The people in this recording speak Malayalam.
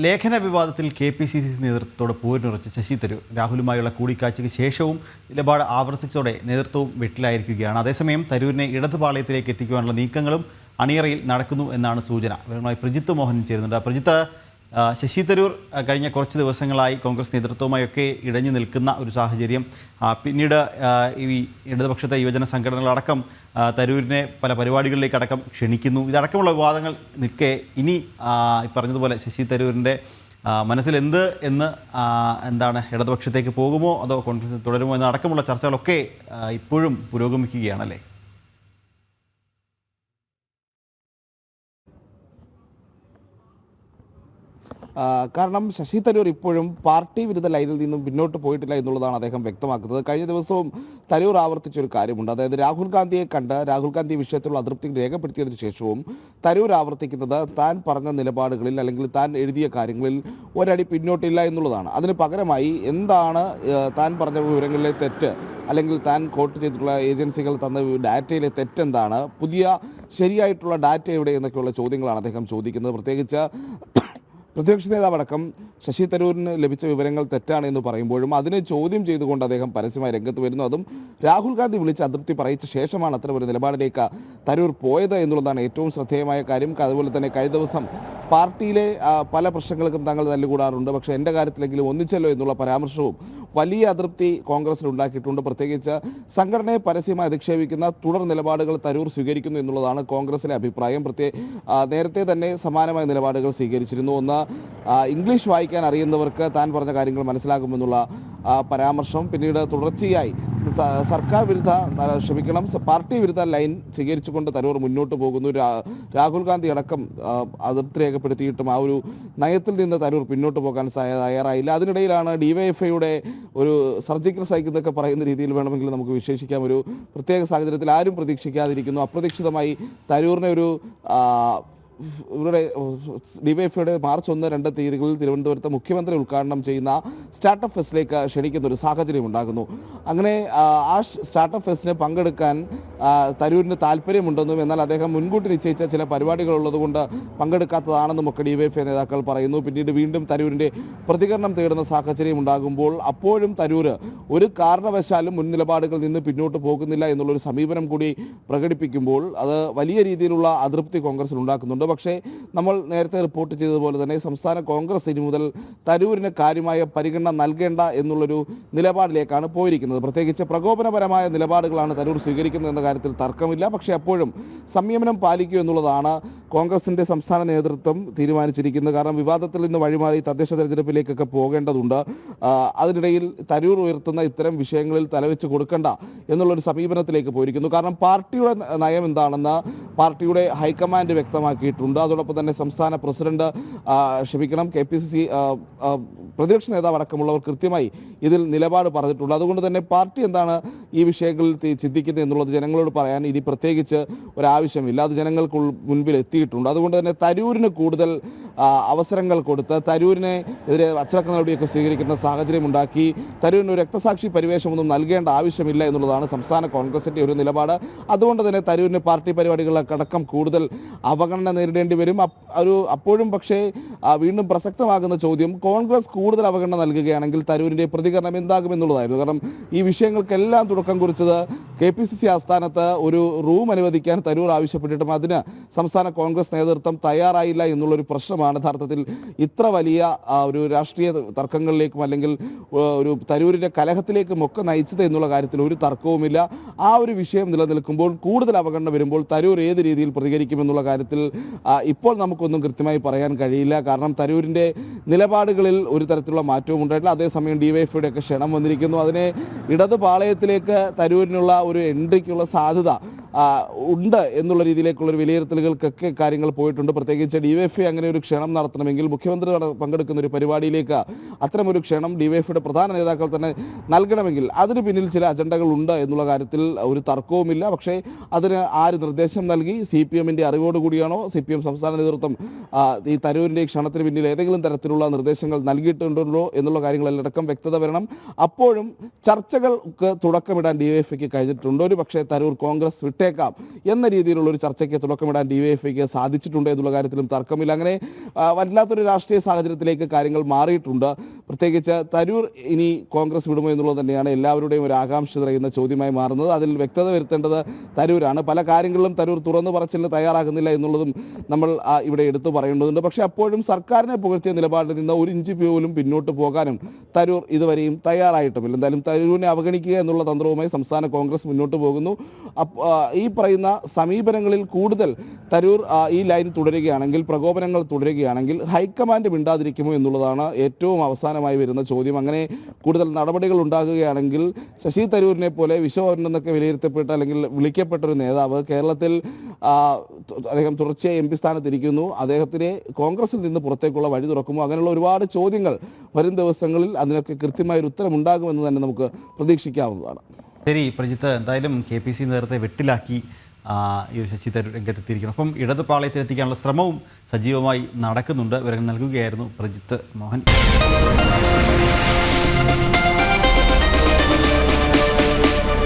ലേഖന വിവാദത്തിൽ KPCC നേതൃത്വത്തോട് പോരിനുറച്ച് ശശി തരൂർ രാഹുലുമായുള്ള കൂടിക്കാഴ്ചയ്ക്ക് ശേഷവും നിലപാട് ആവർത്തിച്ചതോടെ നേതൃത്വവും വെട്ടിലായിരിക്കുകയാണ്. അതേസമയം തരൂരിനെ ഇടതുപാളയത്തിലേക്ക് എത്തിക്കുവാനുള്ള നീക്കങ്ങളും അണിയറയിൽ നടക്കുന്നു എന്നാണ് സൂചന. വിവരമായി പ്രജിത്ത് മോഹൻ ചേരുന്നുണ്ട്. പ്രജിത്ത്, ശശി തരൂർ കഴിഞ്ഞ കുറച്ച് ദിവസങ്ങളായി കോൺഗ്രസ് നേതൃത്വവുമായൊക്കെ ഇടഞ്ഞു നിൽക്കുന്ന ഒരു സാഹചര്യം, പിന്നീട് ഈ ഇടതുപക്ഷത്തെ യുവജന സംഘടനകളടക്കം തരൂരിനെ പല പരിപാടികളിലേക്കടക്കം ക്ഷണിക്കുന്നു. ഇതടക്കമുള്ള വിവാദങ്ങൾ നിൽക്കെ ഇനി പറഞ്ഞതുപോലെ ശശി തരൂരിൻ്റെ മനസ്സിൽ എന്താണ് ഇടതുപക്ഷത്തേക്ക് പോകുമോ അതോ കോൺഗ്രസ് തുടരുമോ എന്നടക്കമുള്ള ചർച്ചകളൊക്കെ ഇപ്പോഴും പുരോഗമിക്കുകയാണല്ലേ? കാരണം ശശി തരൂർ ഇപ്പോഴും പാർട്ടി വിരുദ്ധ ലൈനിൽ നിന്നും പിന്നോട്ട് പോയിട്ടില്ല എന്നുള്ളതാണ് അദ്ദേഹം വ്യക്തമാക്കുന്നത്. കഴിഞ്ഞ ദിവസവും തരൂർ ആവർത്തിച്ചൊരു കാര്യമുണ്ട്. അതായത് രാഹുൽ ഗാന്ധിയെ കണ്ട് രാഹുൽ ഗാന്ധി വിഷയത്തിലുള്ള അതൃപ്തി രേഖപ്പെടുത്തിയതിനു ശേഷവും തരൂർ ആവർത്തിക്കുന്നത് താൻ പറഞ്ഞ നിലപാടുകളിൽ അല്ലെങ്കിൽ താൻ എഴുതിയ കാര്യങ്ങളിൽ ഒരടി പിന്നോട്ടില്ല എന്നുള്ളതാണ്. അതിന് പകരമായി എന്താണ് താൻ പറഞ്ഞ വിവരങ്ങളിലെ തെറ്റ്, അല്ലെങ്കിൽ താൻ കോട്ട് ചെയ്തിട്ടുള്ള ഏജൻസികൾ തന്ന ഡാറ്റയിലെ തെറ്റെന്താണ്, പുതിയ ശരിയായിട്ടുള്ള ഡാറ്റ എവിടെ എന്നൊക്കെയുള്ള ചോദ്യങ്ങളാണ് അദ്ദേഹം ചോദിക്കുന്നത്. പ്രത്യേകിച്ച് പ്രതിപക്ഷ നേതാവടക്കം ശശി തരൂരിന് ലഭിച്ച വിവരങ്ങൾ തെറ്റാണ് എന്ന് പറയുമ്പോഴും അതിനെ ചോദ്യം ചെയ്തുകൊണ്ട് അദ്ദേഹം പരസ്യമായി രംഗത്ത് വരുന്നു. അതും രാഹുൽ ഗാന്ധി വിളിച്ച് അതൃപ്തി പറയിച്ച ശേഷമാണ് അത്തരം ഒരു നിലപാടിലേക്ക് തരൂർ പോയത് എന്നുള്ളതാണ് ഏറ്റവും ശ്രദ്ധേയമായ കാര്യം. അതുപോലെ തന്നെ കഴിഞ്ഞ ദിവസം പാർട്ടിയിലെ പല പ്രശ്നങ്ങൾക്കും താങ്കൾ തല്ലുകൂടാറുണ്ട്, പക്ഷേ എൻ്റെ കാര്യത്തിലെങ്കിലും ഒന്നിച്ചല്ലോ എന്നുള്ള പരാമർശവും വലിയ അതൃപ്തി കോൺഗ്രസിൽ ഉണ്ടാക്കിയിട്ടുണ്ട്. പ്രത്യേകിച്ച് സംഘടനയെ പരസ്യമായി അധിക്ഷേപിക്കുന്ന തുടർ നിലപാടുകൾ തരൂർ സ്വീകരിക്കുന്നു എന്നുള്ളതാണ് കോൺഗ്രസിലെ അഭിപ്രായം. നേരത്തെ തന്നെ സമാനമായ നിലപാടുകൾ സ്വീകരിച്ചിരുന്നു. ഒന്ന്, ഇംഗ്ലീഷ് വായിക്കാൻ അറിയുന്നവർക്ക് താൻ പറഞ്ഞ കാര്യങ്ങൾ മനസ്സിലാകുമെന്നുള്ള പരാമർശം. പിന്നീട് തുടർച്ചയായി പാർട്ടി വിരുദ്ധ ലൈൻ സ്വീകരിച്ചുകൊണ്ട് തരൂർ മുന്നോട്ട് പോകുന്നു. രാഹുൽ ഗാന്ധി അടക്കം അതൃപ്തി രേഖപ്പെടുത്തിയിട്ടും ആ ഒരു നയത്തിൽ നിന്ന് തരൂർ പിന്നോട്ട് പോകാൻ തയ്യാറായില്ല. അതിനിടയിലാണ് ഡിവൈഎഫ്ഐയുടെ ഒരു സർജിക്കൽ സ്ട്രൈക്ക് എന്നൊക്കെ പറയുന്ന രീതിയിൽ വേണമെങ്കിൽ നമുക്ക് വിശേഷിക്കാം. ഒരു പ്രത്യേക സാഹചര്യത്തിൽ ആരും പ്രതീക്ഷിക്കാതിരിക്കുന്നു. അപ്രതീക്ഷിതമായി തരൂരിനെ ഇവരുടെ ഡിവൈഎഫ്ഐയുടെ മാർച്ച് 1, 2 തീയതികളിൽ തിരുവനന്തപുരത്ത് മുഖ്യമന്ത്രി ഉദ്ഘാടനം ചെയ്യുന്ന സ്റ്റാർട്ടപ്പ് ഫെസ്റ്റിലേക്ക് ക്ഷണിക്കുന്ന ഒരു സാഹചര്യം ഉണ്ടാകുന്നു. അങ്ങനെ ആ സ്റ്റാർട്ടപ്പ് ഫെസ്റ്റിന് പങ്കെടുക്കാൻ തരൂരിന് താല്പര്യമുണ്ടെന്നും എന്നാൽ അദ്ദേഹം മുൻകൂട്ടി നിശ്ചയിച്ച ചില പരിപാടികളുള്ളതുകൊണ്ട് പങ്കെടുക്കാത്തതാണെന്നും ഒക്കെ ഡിവൈഎഫ്ഐ നേതാക്കൾ പറയുന്നു. പിന്നീട് വീണ്ടും തരൂരിൻ്റെ പ്രതികരണം തേടുന്ന സാഹചര്യം ഉണ്ടാകുമ്പോൾ അപ്പോഴും തരൂർ ഒരു കാരണവശാലും മുൻ നിലപാടുകളിൽ നിന്ന് പിന്നോട്ട് പോകുന്നില്ല എന്നുള്ളൊരു സമീപനം കൂടി പ്രകടിപ്പിക്കുമ്പോൾ അത് വലിയ രീതിയിലുള്ള അതൃപ്തി കോൺഗ്രസിൽ ഉണ്ടാക്കുന്നുണ്ട്. പക്ഷേ നമ്മൾ നേരത്തെ റിപ്പോർട്ട് ചെയ്തതുപോലെ തന്നെ സംസ്ഥാന കോൺഗ്രസ് ഇനി മുതൽ തരൂരിന് കാര്യമായ പരിഗണന നൽകേണ്ട എന്നുള്ളൊരു നിലപാടിലേക്കാണ് പോയിരിക്കുന്നത്. പ്രത്യേകിച്ച് പ്രകോപനപരമായ നിലപാടുകളാണ് തരൂർ സ്വീകരിക്കുന്നത് എന്ന കാര്യത്തിൽ തർക്കമില്ല. പക്ഷേ അപ്പോഴും സംയമനം പാലിക്കൂ എന്നുള്ളതാണ് കോൺഗ്രസിൻ്റെ സംസ്ഥാന നേതൃത്വം തീരുമാനിച്ചിരിക്കുന്നത്. കാരണം വിവാദത്തിൽ നിന്ന് വഴിമാറി തദ്ദേശ തെരഞ്ഞെടുപ്പിലേക്കൊക്കെ പോകേണ്ടതുണ്ട്. അതിനിടയിൽ തരൂർ ഉയർത്തുന്ന ഇത്തരം വിഷയങ്ങളിൽ തലവെച്ച് കൊടുക്കണ്ട എന്നുള്ളൊരു സമീപനത്തിലേക്ക് പോയിരിക്കുന്നു. കാരണം പാർട്ടിയുടെ നയം എന്താണെന്ന് പാർട്ടിയുടെ ഹൈക്കമാൻഡ് വ്യക്തമാക്കിയിട്ടുണ്ട്. അതോടൊപ്പം തന്നെ സംസ്ഥാന പ്രസിഡന്റ് KPCC പ്രതിപക്ഷ നേതാവ് അടക്കമുള്ളവർ കൃത്യമായി ഇതിൽ നിലപാട് പറഞ്ഞിട്ടുണ്ട്. അതുകൊണ്ട് തന്നെ പാർട്ടി എന്താണ് ഈ വിഷയങ്ങളിൽ ചിന്തിക്കുന്നത് എന്നുള്ളത് ജനങ്ങളോട് പറയാൻ ഇനി പ്രത്യേകിച്ച് ഒരാവശ്യമില്ല. അത് ജനങ്ങൾക്ക് മുൻപിൽ എത്തിയിട്ടുണ്ട്. അതുകൊണ്ട് തന്നെ തരൂരിന് കൂടുതൽ അവസരങ്ങൾ കൊടുത്ത് തരൂരിനെ എതിരെ അച്ചടക്ക നടപടിയൊക്കെ സ്വീകരിക്കുന്ന സാഹചര്യം ഉണ്ടാക്കി തരൂരിന് ഒരു രക്തസാക്ഷി പരിവേഷമൊന്നും നൽകേണ്ട ആവശ്യമില്ല എന്നുള്ളതാണ് സംസ്ഥാന കോൺഗ്രസിൻ്റെ ഒരു നിലപാട്. അതുകൊണ്ട് തന്നെ തരൂരിന് പാർട്ടി പരിപാടികളടക്കം കൂടുതൽ അവഗണന നേരിടേണ്ടി വരും. അപ്പോഴും പക്ഷേ വീണ്ടും പ്രസക്തമാകുന്ന ചോദ്യം, കോൺഗ്രസ് കൂടുതൽ അവഗണന നൽകുകയാണെങ്കിൽ തരൂരിൻ്റെ പ്രതികരണം എന്താകുമെന്നുള്ളതായിരുന്നു. കാരണം ഈ വിഷയങ്ങൾക്കെല്ലാം തുടക്കം കുറിച്ചത് KPCC ആസ്ഥാനത്ത് ഒരു റൂം അനുവദിക്കാൻ തരൂർ ആവശ്യപ്പെട്ടിട്ടും അതിന് സംസ്ഥാന കോൺഗ്രസ് നേതൃത്വം തയ്യാറായില്ല എന്നുള്ളൊരു പ്രശ്നമാണ് യഥാർത്ഥത്തിൽ ഇത്ര വലിയ ഒരു രാഷ്ട്രീയ തർക്കങ്ങളിലേക്കും അല്ലെങ്കിൽ ഒരു തരൂരിൻ്റെ കലഹത്തിലേക്കും ഒക്കെ നയിച്ചത് എന്നുള്ള കാര്യത്തിൽ ഒരു തർക്കവുമില്ല. ആ ഒരു വിഷയം നിലനിൽക്കുമ്പോൾ കൂടുതൽ അവഗണന വരുമ്പോൾ തരൂർ ഏത് രീതിയിൽ പ്രതികരിക്കുമെന്നുള്ള കാര്യത്തിൽ ഇപ്പോൾ നമുക്കൊന്നും കൃത്യമായി പറയാൻ കഴിയില്ല. കാരണം തരൂരിൻ്റെ നിലപാടുകളിൽ ഒരു തരത്തിലുള്ള മാറ്റവും ഉണ്ടായിട്ടില്ല. അതേസമയം ഡിവൈഎഫ്ഐയുടെ ഒക്കെ ക്ഷണം വന്നിരിക്കുന്നു. അതിനെ ഇടത് പാളയത്തിലേക്ക് തരൂരിനുള്ള ഒരു എൻട്രിക്കുള്ള സാധ്യത ഉണ്ട് എന്നുള്ള രീതിയിലേക്കുള്ളൊരു വിലയിരുത്തലുകൾക്കൊക്കെ കാര്യങ്ങൾ പോയിട്ടുണ്ട്. പ്രത്യേകിച്ച് ഡിവൈഎഫ്ഐ അങ്ങനെ ഒരു ക്ഷണം നടത്തണമെങ്കിൽ മുഖ്യമന്ത്രി പങ്കെടുക്കുന്ന ഒരു പരിപാടിയിലേക്ക് അത്തരമൊരു ക്ഷണം ഡിവൈഎഫ്ഐയുടെ പ്രധാന നേതാക്കൾ തന്നെ നൽകണമെങ്കിൽ അതിന് പിന്നിൽ ചില അജണ്ടകൾ ഉണ്ട് എന്നുള്ള കാര്യത്തിൽ ഒരു തർക്കവുമില്ല. പക്ഷേ അതിന് ആര് നിർദ്ദേശം നൽകി, CPMൻ്റെ അറിവോടുകൂടിയാണോ CPM സംസ്ഥാന നേതൃത്വം ഈ തരൂരിൻ്റെ ക്ഷണത്തിന് പിന്നിൽ ഏതെങ്കിലും തരത്തിലുള്ള നിർദ്ദേശങ്ങൾ നൽകിയിട്ടുണ്ടോ എന്നുള്ള കാര്യങ്ങളിലടക്കം വ്യക്തത വരണം. അപ്പോഴും ചർച്ചകൾക്ക് തുടക്കമിടാൻ ഡിവൈഎഫ്ഐക്ക് കഴിഞ്ഞിട്ടുണ്ട്. ഒരു പക്ഷേ തരൂർ കോൺഗ്രസ് വിട്ടേ വിട്ടേക്കാം എന്ന രീതിയിലുള്ള ഒരു ചർച്ചയ്ക്ക് തുടക്കമിടാൻ ഡിവൈഎഫ്ഐക്ക് സാധിച്ചിട്ടുണ്ട് എന്നുള്ള കാര്യത്തിലും തർക്കമില്ല. അങ്ങനെ വല്ലാത്തൊരു രാഷ്ട്രീയ സാഹചര്യത്തിലേക്ക് കാര്യങ്ങൾ മാറിയിട്ടുണ്ട്. പ്രത്യേകിച്ച് തരൂർ ഇനി കോൺഗ്രസ് വിടുമോ എന്നുള്ളത് തന്നെയാണ് എല്ലാവരുടെയും ഒരു ആകാംക്ഷ നിറയുന്ന ചോദ്യമായി മാറുന്നത്. അതിൽ വ്യക്തത വരുത്തേണ്ടത് തരൂരാണ്. പല കാര്യങ്ങളിലും തരൂർ തുറന്നു പറച്ചിലിന് തയ്യാറാകുന്നില്ല എന്നുള്ളതും നമ്മൾ ഇവിടെ എടുത്തു പറയേണ്ടതുണ്ട്. പക്ഷേ അപ്പോഴും സർക്കാരിനെ പുകഴ്ത്തിയ നിലപാടിൽ നിന്ന് ഒരു ഇഞ്ച് പോലും പിന്നോട്ട് പോകാനും തരൂർ ഇതുവരെയും തയ്യാറായിട്ടുമില്ല. എന്തായാലും തരൂരിനെ അവഗണിക്കുക എന്നുള്ള തന്ത്രവുമായി സംസ്ഥാന കോൺഗ്രസ് മുന്നോട്ട് പോകുന്നു. ഈ പറയുന്ന സമീപനങ്ങളിൽ കൂടുതൽ തരൂർ ഈ ലൈൻ തുടരുകയാണെങ്കിൽ, പ്രകോപനങ്ങൾ തുടരുകയാണെങ്കിൽ ഹൈക്കമാൻഡ് മിണ്ടാതിരിക്കുമോ എന്നുള്ളതാണ് ഏറ്റവും അവസാനമായി വരുന്ന ചോദ്യം. അങ്ങനെ കൂടുതൽ നടപടികൾ ഉണ്ടാകുകയാണെങ്കിൽ ശശി തരൂരിനെ പോലെ വിശ്വഭവനെന്നൊക്കെ വിലയിരുത്തപ്പെട്ട അല്ലെങ്കിൽ വിളിക്കപ്പെട്ട ഒരു നേതാവ് കേരളത്തിൽ അദ്ദേഹം തുടർച്ചയായി MP സ്ഥാനത്തിരിക്കുന്നു. അദ്ദേഹത്തിനെ കോൺഗ്രസിൽ നിന്ന് പുറത്തേക്കുള്ള വഴി തുറക്കുമോ? അങ്ങനെയുള്ള ഒരുപാട് ചോദ്യങ്ങൾ വരും ദിവസങ്ങളിൽ അതിനൊക്കെ കൃത്യമായൊരു ഉത്തരമുണ്ടാകുമെന്ന് തന്നെ നമുക്ക് പ്രതീക്ഷിക്കാവുന്നതാണ്. ശരി പ്രജിത്ത്, എന്തായാലും KPC നേരത്തെ വെട്ടിലാക്കി ഈ ഒരു ശശി തരൂർ രംഗത്തെത്തിയിരിക്കണം. അപ്പം ഇടത് പാളയത്തിലെത്തിക്കാനുള്ള ശ്രമവും സജീവമായി നടക്കുന്നുണ്ട്. വിവരങ്ങൾ നൽകുകയായിരുന്നു പ്രജിത്ത് മോഹൻ.